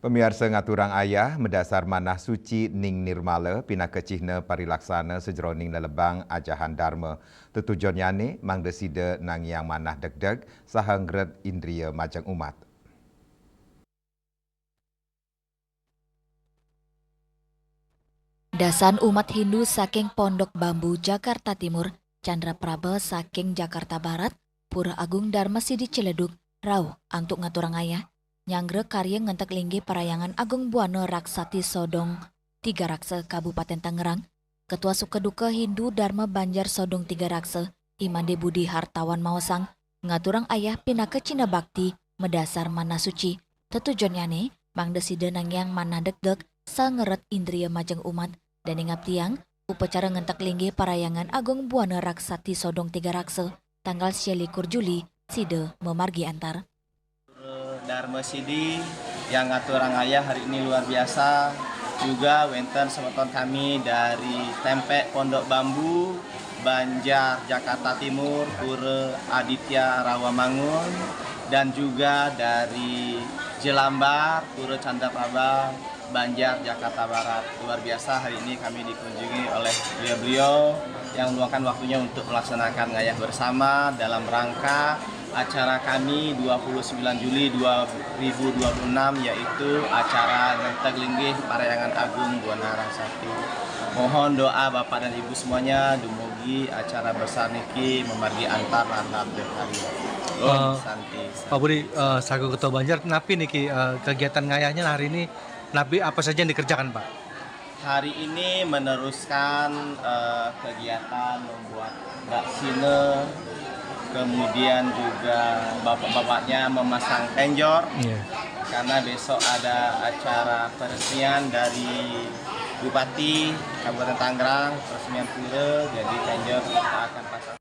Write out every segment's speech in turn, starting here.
Pemirsa ngaturang ayah mendasar manah suci ning nirmala pina kecihna parilaksana sejroning lelebang ajahan dharma. Tutujuannya ni mangdesida nang yang manah deg-deg sahangret indria majang umat. Dasan umat Hindu saking Pondok Bambu Jakarta Timur, Chandra Praba saking Jakarta Barat, Pura Agung Dharma Sidi Ciledug, rauh antuk ngaturang ayah, nyangre karya ngentek linggi parayangan Agung Buana Raksati Sodong, 3 Raksa Kabupaten Tangerang, Ketua Sukeduka Hindu Dharma Banjar Sodong 3 Raksa, Imande Budi Hartawan Maosang, ngaturang ayah pinaka Cina Bakti, medasar mana suci, tetujuannya nih, mangdesida nang yang mana deg-deg, sangeret indria majeng umat, dan ingap tiang, upacara ngentak linggi parayangan Agung Buana Raksati Sodong 3 Raksa, tanggal 21 Juli, Side memargi antar. Dharma Sidi yang ngaturang ayah hari ini luar biasa. Juga wenten semeton kami dari Tempe Pondok Bambu, Banjar Jakarta Timur, Pura Aditya Rawamangun, dan juga dari Jelambar, Pura Chandra Praba, Banjar Jakarta Barat. Luar biasa hari ini kami dikunjungi oleh beliau-beliau yang meluangkan waktunya untuk melaksanakan ngayah bersama dalam rangka acara kami 29 Juli 2026 yaitu acara ngentek linggih parayangan Agung Buana Raksati. Mohon doa Bapak dan Ibu semuanya dumugi acara besar niki memargi antar lantar hari. Santi. Pak Budi, selaku Ketua Banjar, napi niki kegiatan ngayahnya hari ini, napi apa saja yang dikerjakan Pak? Hari ini meneruskan kegiatan membuat baksine, kemudian juga bapak-bapaknya memasang penjor, karena besok ada acara peresmian dari Bupati Kabupaten Tangerang, peresmian pura, jadi penjor kita akan pasang.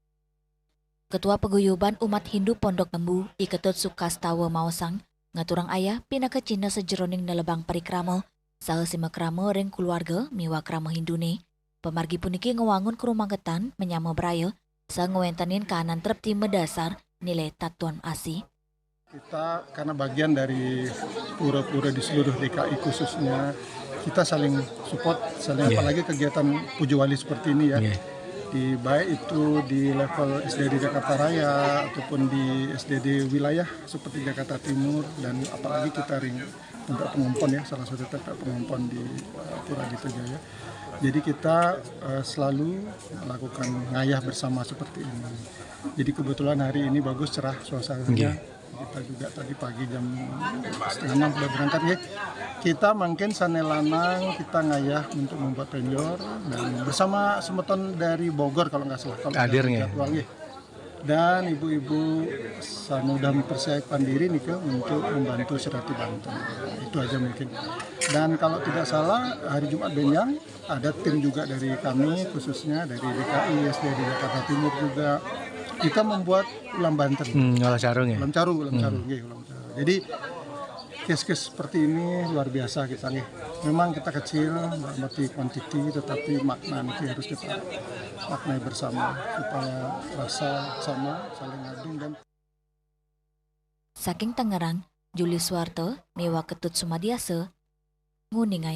Ketua Paguyuban Umat Hindu Pondok Bambu, Iketut Sukastawa Maosang, ngaturang ayah pinaka Cina sejeroning nelebang perikrama, saha simakrama ring keluarga miwa krama Hindune, pemargi puniki ngewangun kerumangketan menyama beraya, sa ngewentanin kahanan trepti medasar nilai tatuan asi. Kita karena bagian dari pura-pura di seluruh DKI khususnya, kita saling support, apalagi kegiatan Puja Wali seperti ini ya. Di baik itu di level SDD Jakarta Raya ataupun di SDD wilayah seperti Jakarta Timur, dan apalagi kita ring tempat pengompon ya, salah satu tempat pengompon di Pura Aditya Jaya. Jadi kita selalu melakukan ngayah bersama seperti ini. Jadi kebetulan hari ini bagus, cerah suasananya. Kita juga tadi pagi jam 5:30 sudah berangkat ya. Kita makin sanelanang, kita ngayah untuk membuat penjor dan bersama semeton dari Bogor kalau nggak salah. Hadirnya. Dan ibu-ibu sudah mempersiapkan diri nih untuk membantu Serati Banten. Itu aja mungkin. Dan kalau tidak salah hari Jumat Benyang ada tim juga dari kami khususnya dari DKI, SDD Jakarta Timur juga. Kita membuat ulam Banten. Ulam carung ya? Ulam carung. Jadi kes-kes seperti ini luar biasa kita nih. Memang kita kecil, berarti kuantiti, tetapi makna itu harus kita maknai bersama supaya rasa sama, saling adung dan. Saking Tangerang, Juli Suwarto, Miwa Ketut Sumadiase, nguning ayah.